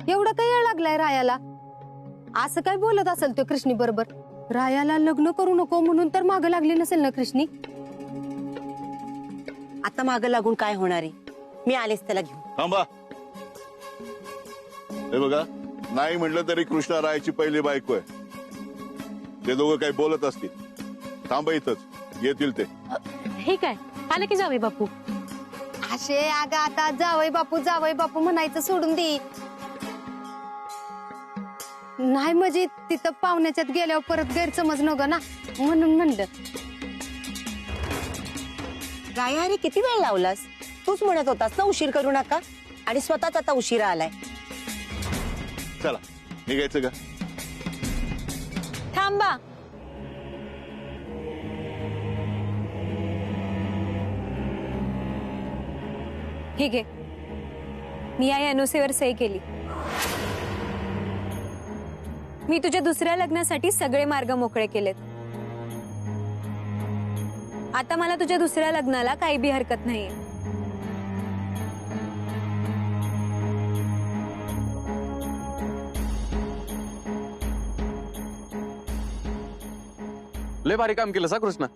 एवढा काय वेळ लागलाय रायाला? असं काय बोलत असेल तो कृष्णी बरोबर? रायाला लग्न करू नको म्हणून तर मागं लागली नसेल ना कृष्णी? आता मागं लागून काय होणार आहे? मी आलेच त्याला घेऊन. थांबा. हे बघा, नाही म्हटलं तरी कृष्णा रायाची पहिली बायको आहे. ते दोघं काही बोलत असतील. थांबा इथंच, येतील ते. हे काय आले की जावे बापू? असे अगं आता जावई बापू म्हणायचं सोडून दे. नाही म्हणजे तिथं पाहुण्याच्यात गेल्यावर परत गैरसमज नको ना, म्हणून म्हणलं. राया, अरे किती वेळ लावलास? तूच म्हणत होतास ना उशीर करू नका, आणि स्वतःच आता उशिरा आलाय. चला निघायचं का? थांबा. ठीक आहे, मी या NOC वर सही केली. मी तुझ्या दुसऱ्या लग्नासाठी सगळे मार्ग मोकळे केलेत. आता मला तुझ्या दुसऱ्या लग्नाला काही बी हरकत नाहीये. लय भारी काम केलं सा कृष्णा.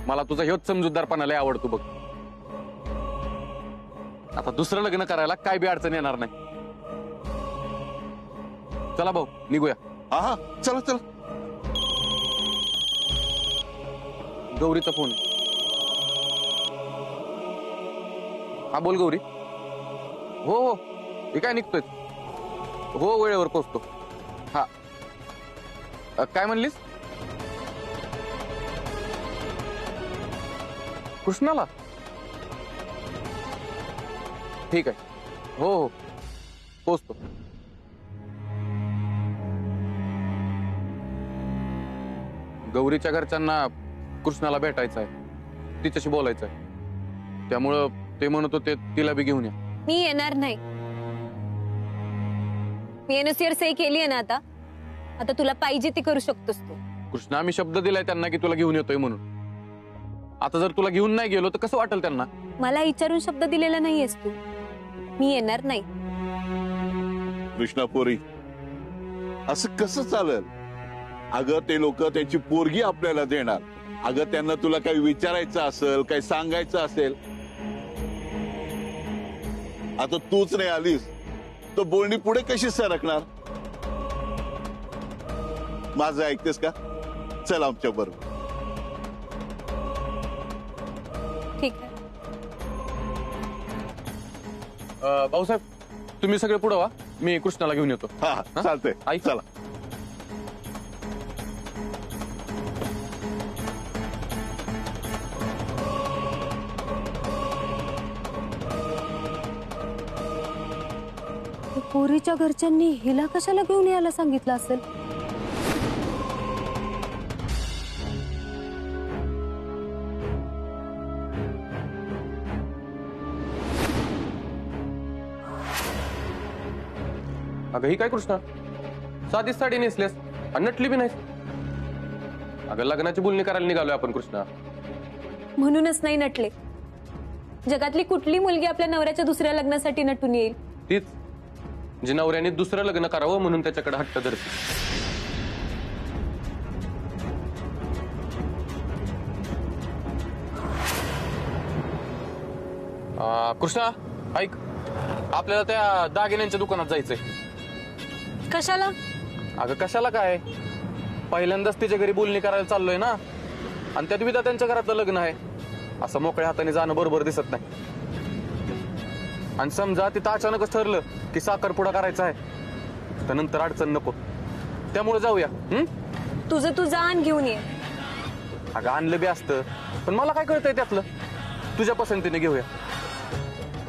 मला तुझा ह्योच समजूतदारपणा लय आवडतो बघ. आता दुसरं लग्न करायला काय बी अडचण येणार नाही. चला भाऊ निघूया. हा हा, चला चला. गौरीचा फोन. हा बोल गौरी. हो हो, हे काय निघतोय? हो वेळेवर पोहोचतो. हा काय म्हणलीस? कृष्णाला? ठीक आहे, हो हो पोहोचतो. गौरीच्या घरच्यांना कृष्णाला भेटायचं आहे, तिच्याशी बोलायचं आहे. त्यामुळं ते म्हणत होते तिला बी घेऊन या. मी येणार नाही. मी NOC वर सही केली आहे ना आता. आता तुला पाहिजे ते करू शकतोस तू. कृष्णा, आम्ही शब्द दिलाय त्यांना की तुला घेऊन येतोय म्हणून. आता जर तुला घेऊन नाही गेलो तर कसं वाटेल त्यांना? मला विचारून शब्द दिलेला नाहीयेस तू. मी येणार नाही. कृष्णापुरी, असं कसं चालेल? अगं ते लोक त्यांची पोरगी आपल्याला देणार. अगं त्यांना तुला काही विचारायचं असेल, काही सांगायचं असेल. आता तूच नाही आलीस तर बोलणी पुढे कशी सरकणार? माझं ऐकतेस का? चल आमच्या बरोबर. ठीक आहे. भाऊसाहेब तुम्ही सगळे पुढं व्हा, मी कृष्णाला घेऊन येतो. हा हा, चालतंय. आई चला. पोरीच्या घरच्यांनी हिला कशाला घेऊन यायला सांगितलं असेल? अगं ही काय कृष्णा, साधीच साडी नेसल्यास आणि नटली बी नाहीस. अगं लग्नाची बोलणी करायला निघालोय आपण कृष्णा. म्हणूनच नाही नटले. जगातली कुठली मुलगी आपल्या नवऱ्याच्या दुसऱ्या लग्नासाठी नटून येईल? तीच जी नवऱ्याने दुसरं लग्न करावं म्हणून त्याच्याकडे हट्ट धरते. कृष्णा ऐक, आपल्याला त्या दागिन्यांच्या दुकानात जायचंय. कशाला? अगं कशाला काय, पहिल्यांदाच तिच्या घरी बोलणी करायला चाललोय ना, आणि त्यात विधा त्यांच्या घरातलं लग्न आहे. असं मोकळ्या हाताने जाणं बरोबर दिसत नाही. आणि समजा तिथं अचानकच ठरलं की साखरपुडा करायचा आहे तर नंतर अडचण नको. त्यामुळे जाऊया. तुझं तू जाण घेऊन ये. अगं आणलं बी असतं, पण मला काय कळतंय त्यातलं. तुझ्या पसंतीने घेऊया.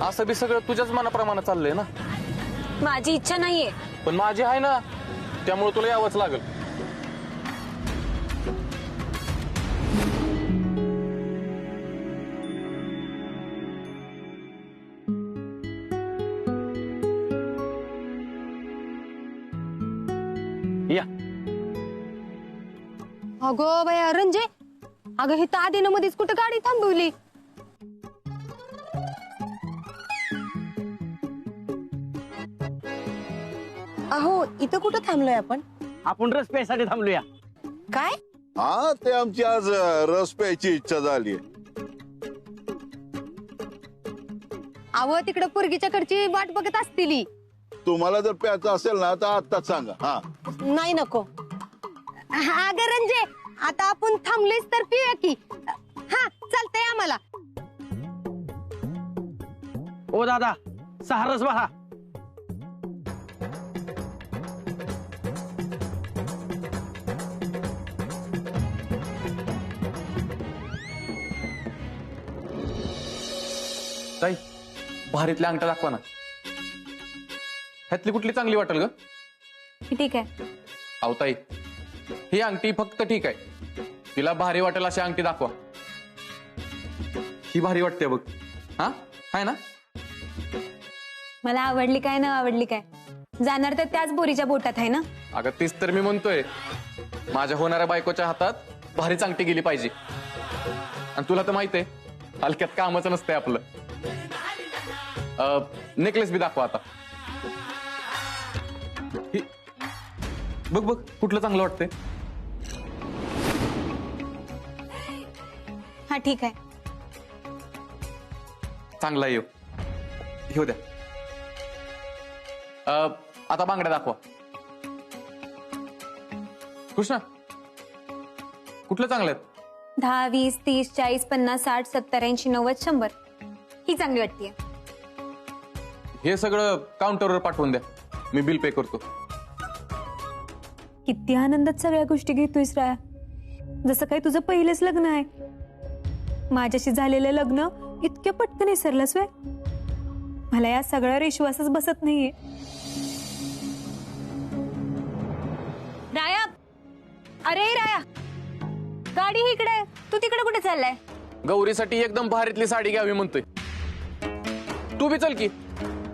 असं बी सगळं तुझ्याच मनाप्रमाणे चाललंय ना. माझी इच्छा नाहीये. पण माझी आहे ना, त्यामुळे तुला यावंच लागेल. या. अगं बाया रंजे, अगं हे तर आधीनं मध्येच कुठं गाडी थांबवली? अहो इथं कुठं थांबलोय आपण रस प्यायसाठी थांबलूया. काय हा ते आमची आज रस प्यायची इच्छा झाली. अहो तिकडे पोरगीच्याकडची वाट बघत असतील. तुम्हाला जर प्यायचं असेल ना तर आत्ताच सांगा. हा नाही नको. अगं रंजे, आता आपण थांबलेच तर पिऊया की. हा चालतंय आम्हाला. ओ दादा, 6 रस बघा. ताई, भारीतल्या अंगठ्या दाखवा ना. ह्यातली कुठली चांगली वाटेल ग? ठीक आहे. अहो ताई, ही अंगठी फक्त ठीक आहे. तिला भारी वाटेल अशी अंगठी दाखवा. ही भारी वाटते बघ. हा आहे ना? मला आवडली काय ना आवडली काय, जाणार तर त्याच बोरीच्या बोटात आहे ना. अगं तीच तर मी म्हणतोय. माझ्या होणाऱ्या बायकोच्या हातात भारीच अंगठी गेली पाहिजे. आणि तुला तर माहित आहे, हलक्यात कामच नसतंय आपलं. नेकलेस बी दाखवा आता. बघ बघ कुठलं चांगलं वाटतंय. हा ठीक आहे. चांगला येऊ घेऊ द्या. आता बांगड्या दाखवा. कृष्णा, कुठलं चांगलं आहेत? 10, 20, 30, 40, 50, 60, 70, 80, 90, 100 ही चांगली वाटतेय. हे सगळं काउंटरवर पाठवून द्या, मी बिल पे करतो. किती आनंदात सगळ्या गोष्टी घेतोयस राया, जसं काही तुझं पहिलेच लग्न आहे. माझ्याशी झालेलं लग्न इतक्या पटकन विसरलंस व्हय? मला या सगळ्यावर विश्वासच बसत नाहीये. राया, अरे राया, गाडी इकडे, तू तिकडे कुठे चाललाय? गौरीसाठी एकदम भारीतली साडी घ्यावी म्हणतोय. तू बी चल की,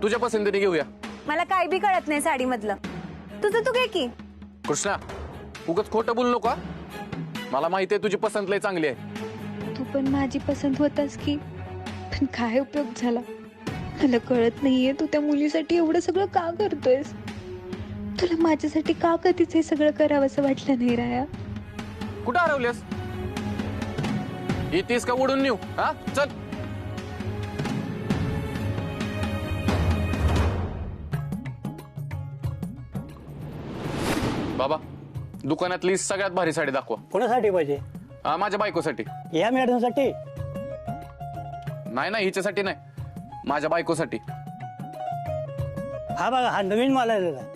तुझ्या पसंतीने घेऊया. मला काय बी कळत नाही साडी मधलं, तुझं तू घे की. कृष्णा, उगाच खोटं बोलू नको. मला माहिती आहे तुझी पसंत लय चांगली आहे. तू पण माझी पसंत होतास की, पण काय उपयोग झाला? मला कळत नाहीये तू त्या मुलीसाठी एवढं सगळं का करतोयस. तुला माझ्यासाठी का कधीच हे सगळं करावं असं वाटलं नाही राया? कुठं हरवलेस? येतेस का उडून नेऊ? हा चल. बाबा, दुकानातली सगळ्यात भारी साडी दाखवा. कोणासाठी पाहिजे? माझ्या बायकोसाठी. या मॅडमसाठी? नाही नाही, हिच्यासाठी नाही, माझ्या बायकोसाठी. हा बघा, हा नवीन माल आलेला आहे.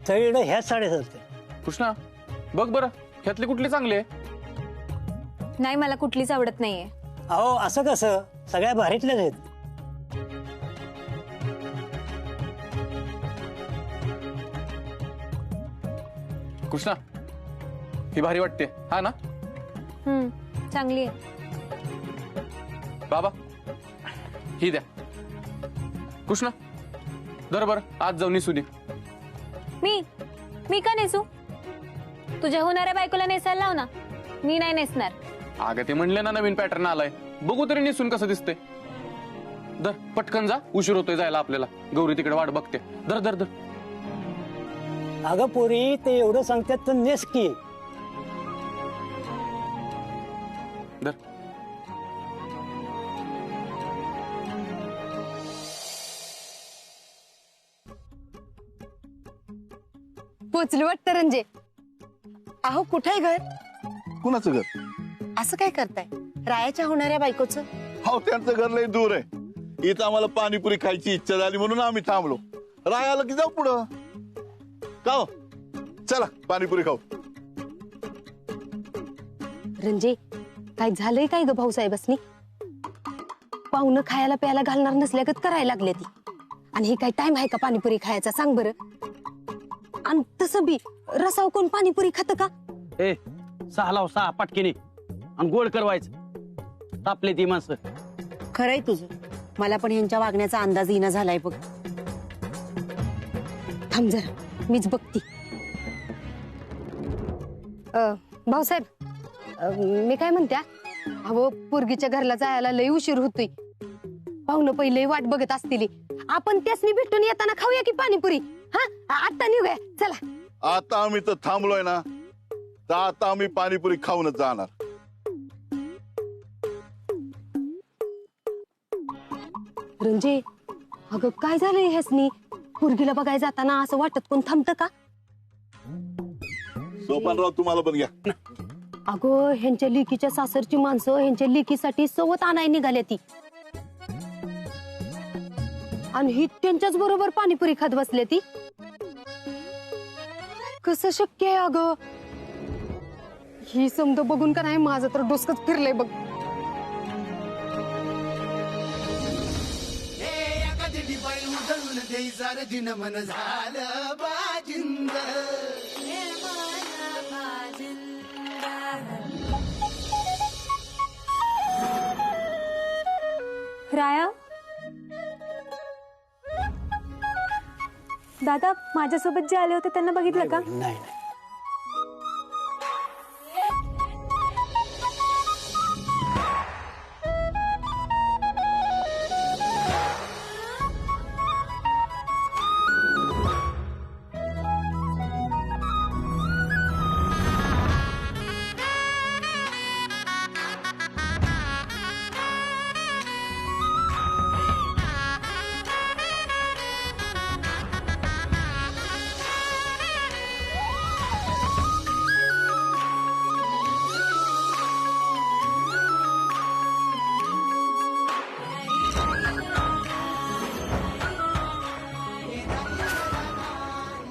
सगळीकडे ह्याच साड्या असते. कृष्णा, बघ बरं ह्यातली कुठली चांगली आहे. नाही, मला कुठलीच आवडत नाहीये. अहो असं कसं, सगळ्या भारीतल्याच आहेत. कृष्णा, ही भारी वाटते हा ना? चांगली आहे. बाबा, ही द्या. कृष्णा, धर बरं, आज जाऊन निसू दे. मी का नेसू? तुझ्या होणाऱ्या बायकोला नेसायला लाव ना, मी नाही नेसणार. अगं ते म्हणले ना नवीन पॅटर्न आलाय, बघू तरी निसून कसं दिसतंय. धर पटकन जा, उशीर होतोय जायला आपल्याला. गौरी तिकडे वाट बघते. धर धर धर. अगं पोरी, ते एवढं सांगतात तर नेस की. धर. पोचलं वाटतं रंजे. अहो कुठे घर? कुणाचं घर? असं काय करताय? रायाच्या होणाऱ्या बायकोचं? हो, त्यांचं घर लय दूर आहे. इथं आम्हाला पाणीपुरी खायची इच्छा झाली म्हणून आम्ही थांबलो. रायाला की जाऊ पुढं. का हो? चला पाणीपुरी खाऊ. रंजे, काय झालंय काय ग भाऊसाहेबांनी? पाहुणं खायला प्यायला घालणार नसल्यागत करायला लागले ती. आणि हे काय टाइम आहे का पाणीपुरी खायचा? सांग बरं. आणि तसं बी रसाव कोण पाणीपुरी खात का? 6 लाव 6 पटकिनी आणि गोड करवायचं. तापले ती माणसं. खरंय तुझं, मला पण यांच्या वागण्याचा अंदाज येणं झालाय बघ. थांब जरा, मीच बघती. भाऊसाहेब, मी काय म्हणत्या, अहो पोरगीच्या घरला जायला लय उशीर होतोय. पाहुणं पहिले वाट बघत असतील. आपण त्यासनी भेटून येताना खाऊया की पाणीपुरी. हा आता निघूया चला. आता आम्ही तर थांबलोय ना, तर आता आम्ही पाणीपुरी खाऊनच जाणार. रंजे, अगं काय झालंय ह्यासनी? पोरगीला बघायला जाताना असं वाटत कोण थांबतं का? सोपानराव तुम्हाला पण घ्या. अगं ह्यांच्या लेकीच्या सासरची माणसं ह्यांच्या लेकीसाठी सवत आणाय निघाल्या ती, आणि ही त्यांच्याच बरोबर पाणीपुरी खात बसल्या ती. कसं शक्य आहे अगं? ही समज बघून का नाही माझं तर डोसकच फिरलंय बघ. मन झालं बाजिंद. राया, दादा माझ्यासोबत जे आले होते त्यांना बघितलं का? नाही नाही.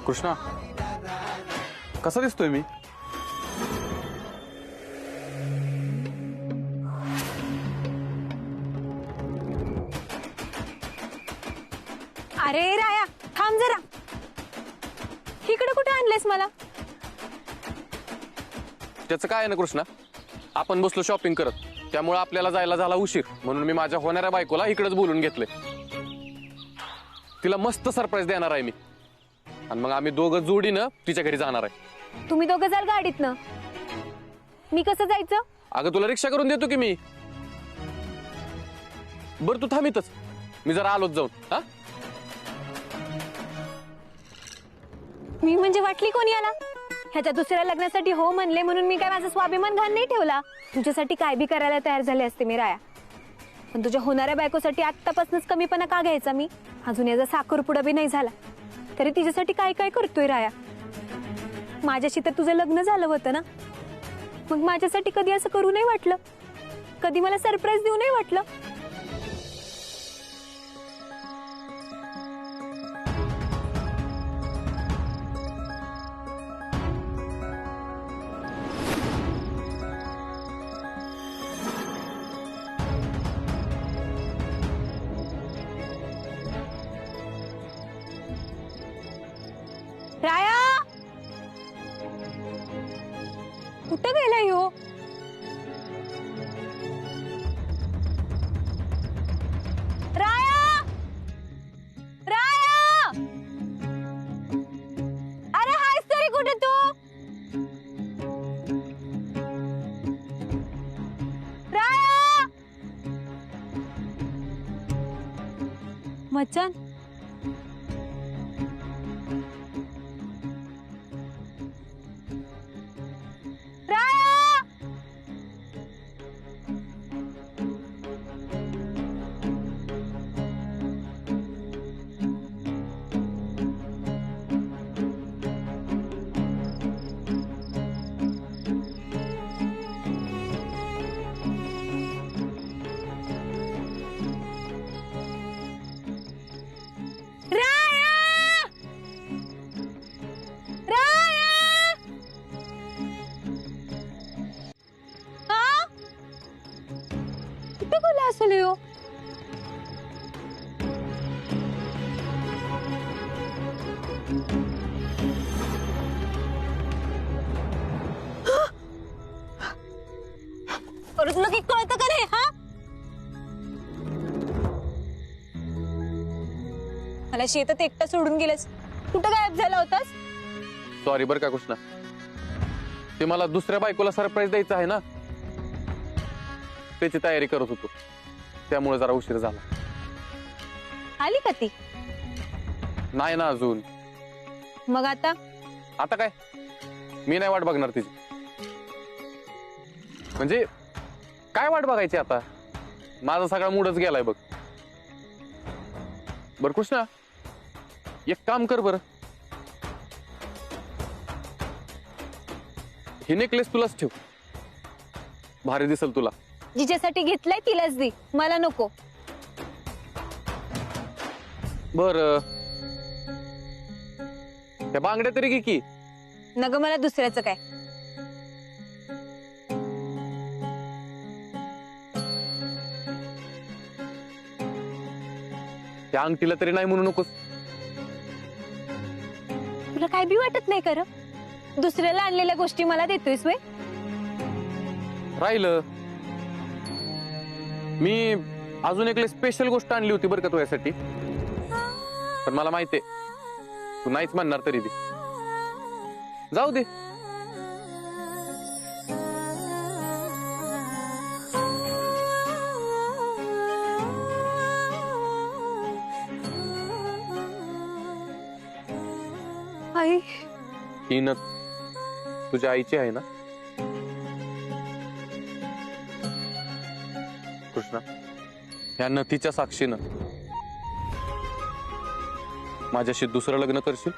कृष्णा, कसा दिसतोय मी? अरे राया थांब जरा, इकडे कुठे आणलेस मला? त्याचं काय आहे ना कृष्णा, आपण बसलो शॉपिंग करत, त्यामुळे आपल्याला जायला झाला उशीर, म्हणून मी माझ्या होणाऱ्या बायकोला इकडेच बोलून घेतले. तिला मस्त सरप्राईज देणार आहे मी, आणि मग आम्ही दोघं जोडीनं तिच्या घरी जाणार आहे. तुम्ही दोघं जाल गाडीतनं, मी कसं जायचं? अगं तुला रिक्षा करून देतो की मी. बरं तू थांबितच, मी जरा आलोच जाऊन. हा, मी म्हणजे वाटली कोणी आला? ह्याच्या दुसऱ्या लग्नासाठी हो म्हणले म्हणून मी काय माझा स्वाभिमान घाण नाही ठेवला. तुझ्यासाठी काय बी करायला तयार झाले असते मी राया, पण तुझ्या होणाऱ्या बायकोसाठी आत्तापासूनच कमीपणा का घ्यायचा मी? अजून याचा साखरपुडा बी नाही झाला तरी तिच्यासाठी काय काय करतोय राया. माझ्याशी तर तुझं लग्न झालं होतं ना, मग माझ्यासाठी कधी असं करू नाही वाटलं? कधी मला सरप्राईज देऊ नाही वाटलं? राया, कुठं गेलाय हो? राया, राया, अरे हायस तरी कुठे तू? राया, मचान असेल हो? परत नक्की कळतं का नाही? हा, मला शेतात एकटा सोडून गेलेस, कुठं गायब झाला होतास? सॉरी बरं का कृष्णा, ते मला दुसऱ्या बायकोला सरप्राईज द्यायचं आहे ना, त्याची तयारी करत होतो, त्यामुळे जरा उशीर झाला. आली का ती? नाही ना अजून, मग आता आता काय मी नाही वाट बघणार तिची. म्हणजे काय वाट बघायची आता, माझा सगळा मूडच गेलाय बघ. बर कृष्णा, एक काम कर बर, ही नेकलेस तुलाच ठेव, भारी दिसल तुला. जिच्यासाठी घेतलाय तिलाच दे, मला नको. बर त्या बांगड्या तरी घे की. नग मला दुसऱ्याचं काय. त्या अंगठीला तरी नाही म्हणू नकोस. तुला काय बी वाटत नाही कर, दुसऱ्याला आणलेल्या गोष्टी मला देतोयस वे. राहिलं, मी अजून एक स्पेशल गोष्ट आणली होती बरं का तुझ्यासाठी, पण मला माहितीये तू नाहीच म्हणणार तरी बी. जाऊ दे. आई, ही नथ तुझ्या आईची आहे ना कृष्णा? ह्या नथीच्या साक्षीनं माझ्याशी दुसरं लग्न करशील?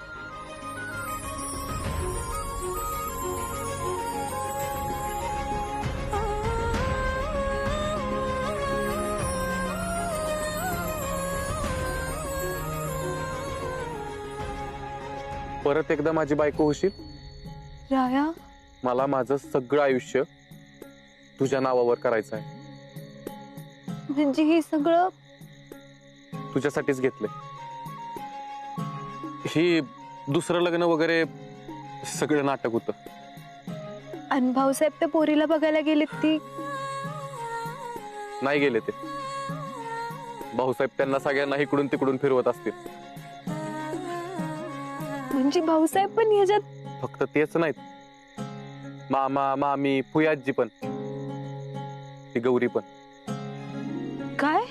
परत एकदा माझी बायको होशील? राया, मला माझं सगळं आयुष्य तुझ्या नावावर करायचं आहे. म्हणजे हे सगळं तुझ्यासाठीच घेतलंय. ही दुसरं लग्न वगैरे सगळं नाटक होतं. आणि भाऊसाहेब त्या पोरीला बघायला गेलेत ती नाही गेले ते. भाऊसाहेब त्यांना सगळ्यांना इकडून तिकडून फिरवत असतील. म्हणजे भाऊसाहेब पण ह्याच्यात? फक्त तेच नाहीत, मामा मामी फुयाजी पण, ती गौरी पण. काय?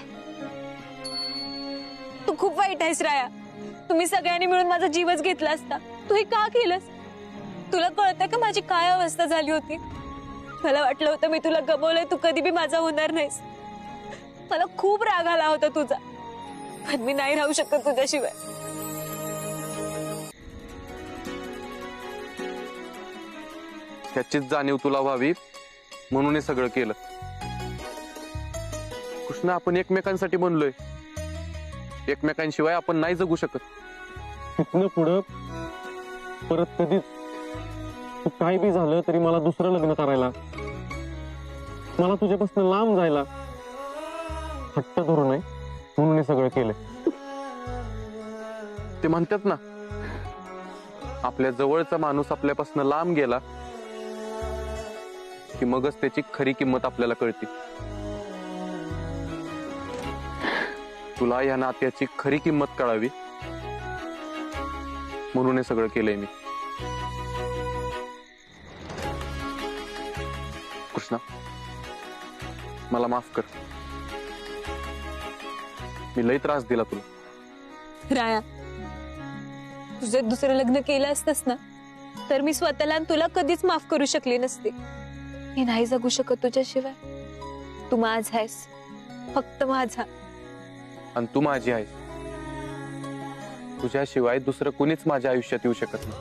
तू खूप वाईट आहेस राया. तुम्ही सगळ्यांनी मिळून माझा जीवच घेतला असता. तू हे का केलंस? तुला कळतंय का माझी काय अवस्था झाली होती? मला वाटलं होतं मी तुला गमावलंय, तू कधी बी माझा होणार नाहीस. मला खूप राग आला होता तुझा, पण मी नाही राहू शकत तुझ्याशिवाय. त्याचीच जाणीव तुला व्हावी म्हणून हे सगळं केलं. कृष्ण, आपण एकमेकांसाठी बनलोय, एकमेकांशिवाय आपण नाही जगू शकत. तिथनं पुढं परत कधीच काय बी झालं तरी मला दुसरं लग्न करायला, मला तुझ्यापासून लांब जायला हट्ट धरू नये म्हणून हे सगळं केलंय. ते म्हणतात ना, आपल्या जवळचा माणूस आपल्यापासून लांब गेला की मगच त्याची खरी किंमत आपल्याला कळते. तुला या नात्याची खरी किंमत कळावी म्हणून हे सगळं केलंय मी. कृष्णा, मला माफ कर, मी लई त्रास दिला तुला. राया, तुझं दुसरं लग्न केलं असतंस ना तर मी स्वतःला आणि तुला कधीच माफ करू शकली नसते. मी नाही जगू शकत तुझ्याशिवाय. तू माझा आहेस, फक्त माझा. आणि तू माझी आहेस. तुझ्याशिवाय दुसरं कुणीच माझ्या आयुष्यात येऊ शकत नाही.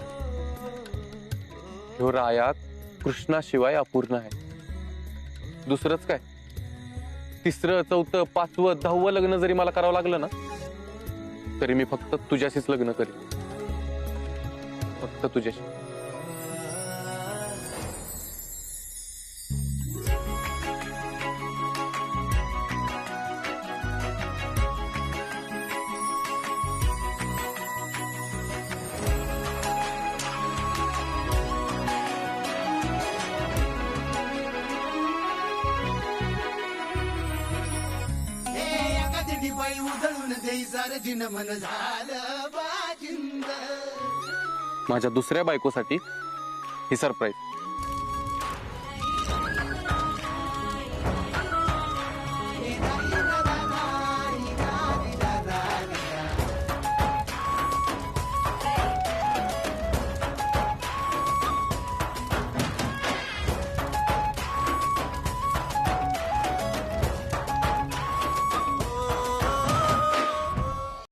ह्यो राया कृष्णाशिवाय अपूर्ण आहे. दुसरंच काय, तिसरं चौथं पाचवं 10वं लग्न जरी मला करावं लागलं ना तरी मी फक्त तुझ्याशीच लग्न करेन, फक्त तुझ्याशी. बाई उधळून देई सारं मन झालं बाजिंद. माझ्या दुसऱ्या बायकोसाठी ही सरप्राईज.